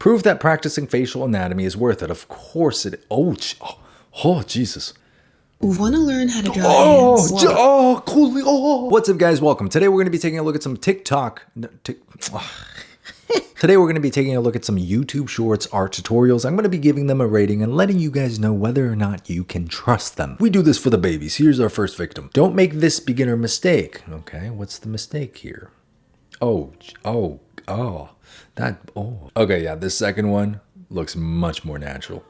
Proof that practicing facial anatomy is worth it. Of course it. Oh, Jesus. Want to learn how to draw hands? Kooleen. What's up, guys? Welcome. Today we're going to be taking a look at some Today we're going to be taking a look at some YouTube Shorts art tutorials. I'm going to be giving them a rating and letting you guys know whether or not you can trust them. We do this for the babies. Here's our first victim. Don't make this beginner mistake. Okay, what's the mistake here? Okay, yeah, this second one looks much more natural.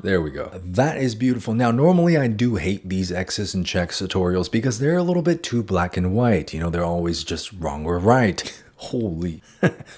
There we go. That is beautiful. Now, normally I do hate these X's and checks tutorials because they're a little bit too black and white. You know, they're always just wrong or right. Holy,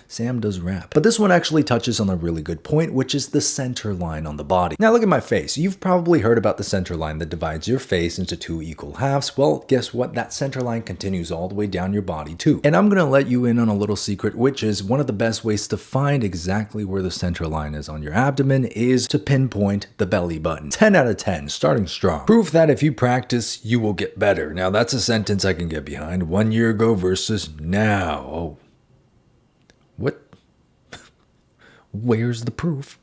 Sam does rap. But this one actually touches on a really good point, which is the center line on the body. Now look at my face. You've probably heard about the center line that divides your face into two equal halves. Well, guess what? That center line continues all the way down your body too. And I'm gonna let you in on a little secret, which is one of the best ways to find exactly where the center line is on your abdomen is to pinpoint the belly button. 10 out of 10, starting strong. Proof that if you practice, you will get better. Now that's a sentence I can get behind. 1 year ago versus now. Oh. What? Where's the proof?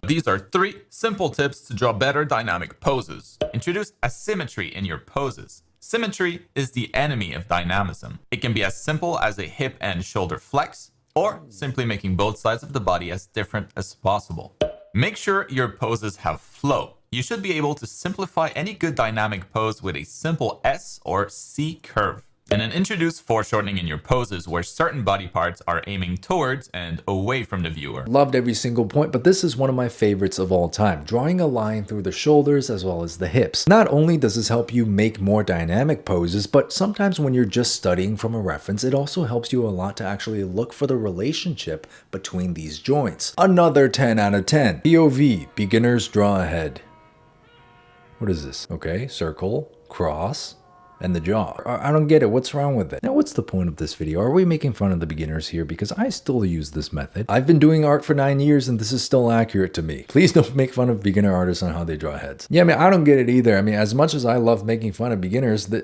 These are 3 simple tips to draw better dynamic poses. Introduce asymmetry in your poses. Symmetry is the enemy of dynamism. It can be as simple as a hip and shoulder flex, or simply making both sides of the body as different as possible. Make sure your poses have flow. You should be able to simplify any good dynamic pose with a simple S or C curve. And then introduce foreshortening in your poses where certain body parts are aiming towards and away from the viewer. Loved every single point, but this is one of my favorites of all time. Drawing a line through the shoulders as well as the hips. Not only does this help you make more dynamic poses, but sometimes when you're just studying from a reference, it also helps you a lot to actually look for the relationship between these joints. Another 10 out of 10. POV, beginners draw a head. What is this? Okay, circle, cross, and the jaw. I don't get it. What's wrong with it? Now, what's the point of this video? Are we making fun of the beginners here? Because I still use this method. I've been doing art for 9 years and this is still accurate to me. Please don't make fun of beginner artists on how they draw heads. Yeah, I mean, I don't get it either. I mean, as much as I love making fun of beginners,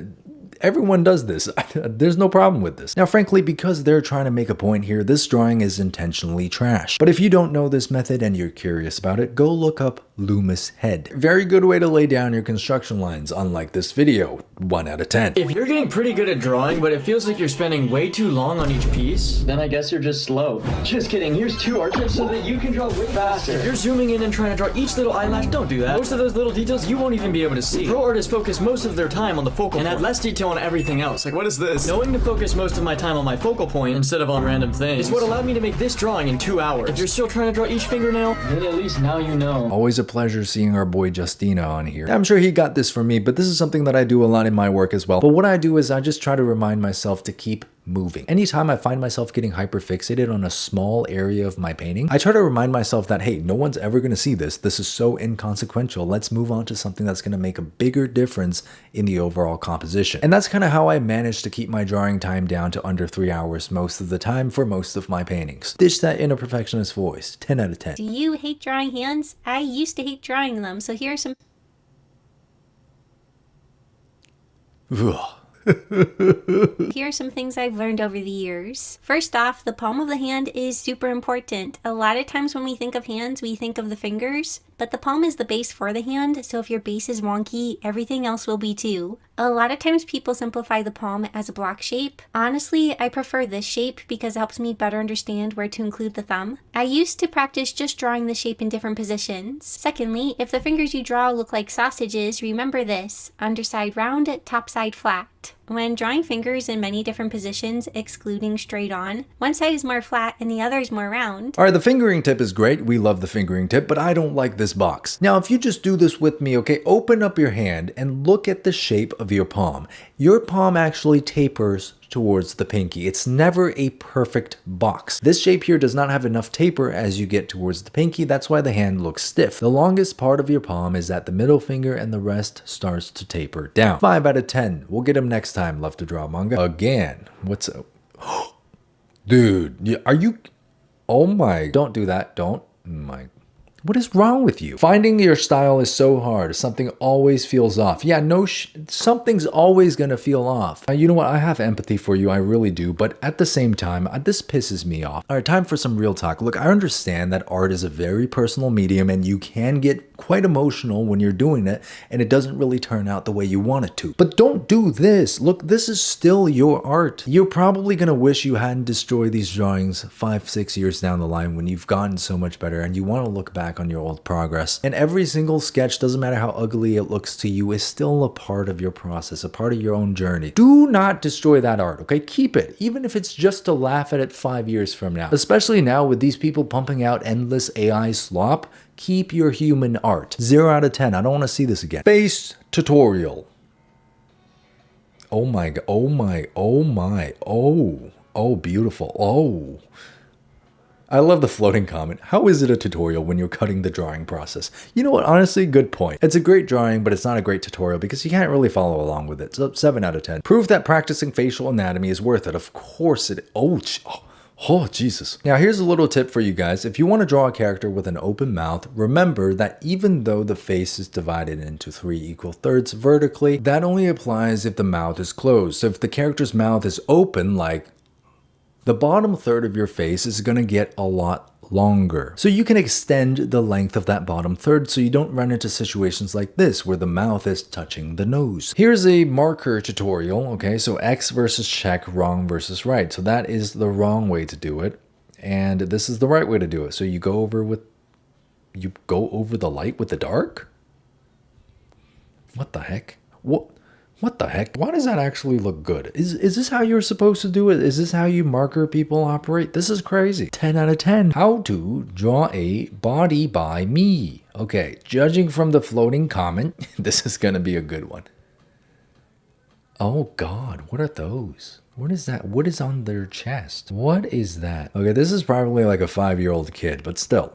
everyone does this. There's no problem with this. Now, frankly, because they're trying to make a point here, this drawing is intentionally trash. But if you don't know this method and you're curious about it, go look up Loomis head. Very good way to lay down your construction lines, unlike this video. 1 out of 10. If you're getting pretty good at drawing, but it feels like you're spending way too long on each piece, then I guess you're just slow. Just kidding, here's 2 art tips so that you can draw way faster. If you're zooming in and trying to draw each little eyelash, don't do that. Most of those little details you won't even be able to see. Pro artists focus most of their time on the focal point and add less detail on everything else. Like, what is this? Knowing to focus most of my time on my focal point instead of on random things is what allowed me to make this drawing in 2 hours. If you're still trying to draw each fingernail, then at least now you know. Always a pleasure seeing our boy Justina on here. I'm sure he got this from me, but this is something that I do a lot in my work as well. But what I do is I just try to remind myself to keep moving. Anytime I find myself getting hyper fixated on a small area of my painting, I try to remind myself that, hey, no one's ever going to see this. This is so inconsequential. Let's move on to something that's going to make a bigger difference in the overall composition. And that's kind of how I managed to keep my drawing time down to under 3 hours most of the time for most of my paintings. Dish that in a perfectionist voice. 10 out of 10. Do you hate drawing hands? I used to hate drawing them, so here are some... Here are some things I've learned over the years. First off, the palm of the hand is super important. A lot of times when we think of hands, we think of the fingers, but the palm is the base for the hand, so if your base is wonky, everything else will be too. A lot of times people simplify the palm as a block shape. Honestly, I prefer this shape because it helps me better understand where to include the thumb. I used to practice just drawing the shape in different positions. Secondly, if the fingers you draw look like sausages, remember this: underside round, top side flat. When drawing fingers in many different positions, excluding straight on, one side is more flat and the other is more round. Alright, the fingering tip is great. We love the fingering tip, but I don't like this box. Now, if you just do this with me, okay, open up your hand and look at the shape of your palm. Your palm actually tapers towards the pinky. It's never a perfect box. This shape here does not have enough taper as you get towards the pinky. That's why the hand looks stiff. The longest part of your palm is at the middle finger and the rest starts to taper down. 5 out of 10. We'll get him next time. Love to draw manga. Again. What's up? Dude, are you... Oh my... Don't do that. Don't. My... What is wrong with you? Finding your style is so hard. Something always feels off. Yeah, something's always gonna feel off. You know what? I have empathy for you. I really do. But at the same time, this pisses me off. All right, time for some real talk. Look, I understand that art is a very personal medium and you can get quite emotional when you're doing it and it doesn't really turn out the way you want it to. But don't do this. Look, this is still your art. You're probably gonna wish you hadn't destroyed these drawings 5-6 years down the line when you've gotten so much better and you want to look back on your old progress. And every single sketch, doesn't matter how ugly it looks to you, is still a part of your process, a part of your own journey. Do not destroy that art, okay? Keep it, even if it's just to laugh at it 5 years from now. Especially now with these people pumping out endless AI slop, keep your human art. 0 out of 10. I don't want to see this again. Face tutorial. Oh my god. Oh my. Oh my. Oh. Oh, beautiful. Oh. I love the floating comment. How is it a tutorial when you're cutting the drawing process? You know what? Honestly, good point. It's a great drawing, but it's not a great tutorial because you can't really follow along with it. So 7 out of 10. Proof that practicing facial anatomy is worth it. Of course it. Oh, Jesus. Now, here's a little tip for you guys. If you want to draw a character with an open mouth, remember that even though the face is divided into 3 equal thirds vertically, that only applies if the mouth is closed. So if the character's mouth is open, like the bottom third of your face is going to get a lot longer. So you can extend the length of that bottom third so you don't run into situations like this where the mouth is touching the nose. Here's a marker tutorial. Okay, so X versus check, wrong versus right. So that is the wrong way to do it. And this is the right way to do it. So you go over the light with the dark? What the heck? What the heck? Why does that actually look good? Is this how you're supposed to do it? Is this how you marker people operate? This is crazy. 10 out of 10. How to draw a body by me. Okay, judging from the floating comment, this is gonna be a good one. Oh God, what are those? What is that? What is on their chest? What is that? Okay, this is probably like a 5-year-old kid, but still.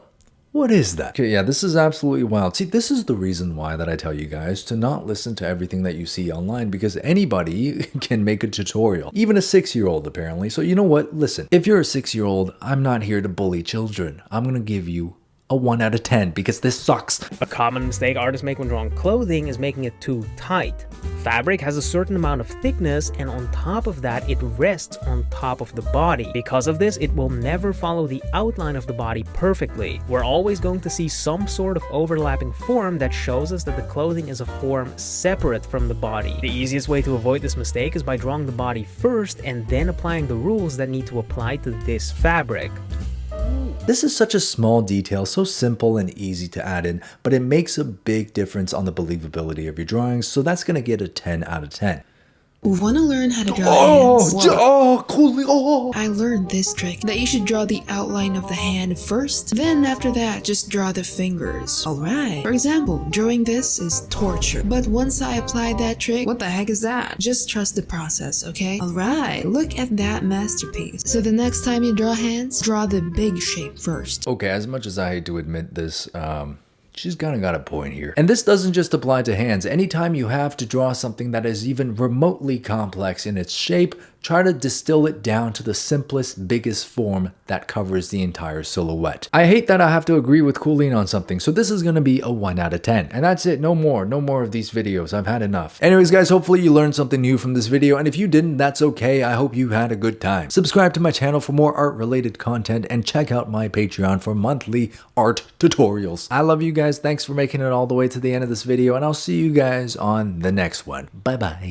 What is that? Okay, yeah, this is absolutely wild. See, this is the reason why that I tell you guys to not listen to everything that you see online because anybody can make a tutorial. Even a 6-year-old apparently. So you know what? Listen, if you're a 6-year-old, I'm not here to bully children. I'm gonna give you a 1 out of 10 because this sucks. A common mistake artists make when drawing clothing is making it too tight. Fabric has a certain amount of thickness and on top of that it rests on top of the body. Because of this, it will never follow the outline of the body perfectly. We're always going to see some sort of overlapping form that shows us that the clothing is a form separate from the body. The easiest way to avoid this mistake is by drawing the body first and then applying the rules that need to apply to this fabric. This is such a small detail, so simple and easy to add in, but it makes a big difference on the believability of your drawings, so that's going to get a 10 out of 10. Want to learn how to draw hands? Kooleen, I learned this trick, that you should draw the outline of the hand first, then after that, just draw the fingers. Alright, for example, drawing this is torture, but once I applied that trick, what the heck is that? Just trust the process, okay? Alright, look at that masterpiece. So the next time you draw hands, draw the big shape first. Okay, as much as I hate to admit this, she's kind of got a point here. And this doesn't just apply to hands. Anytime you have to draw something that is even remotely complex in its shape, try to distill it down to the simplest, biggest form that covers the entire silhouette. I hate that I have to agree with Kooleen on something, so this is going to be a 1 out of 10. And that's it. No more of these videos. I've had enough. Anyways, guys, hopefully you learned something new from this video. And if you didn't, that's okay. I hope you had a good time. Subscribe to my channel for more art-related content and check out my Patreon for monthly art tutorials. I love you guys. Thanks for making it all the way to the end of this video, and I'll see you guys on the next one. Bye-bye.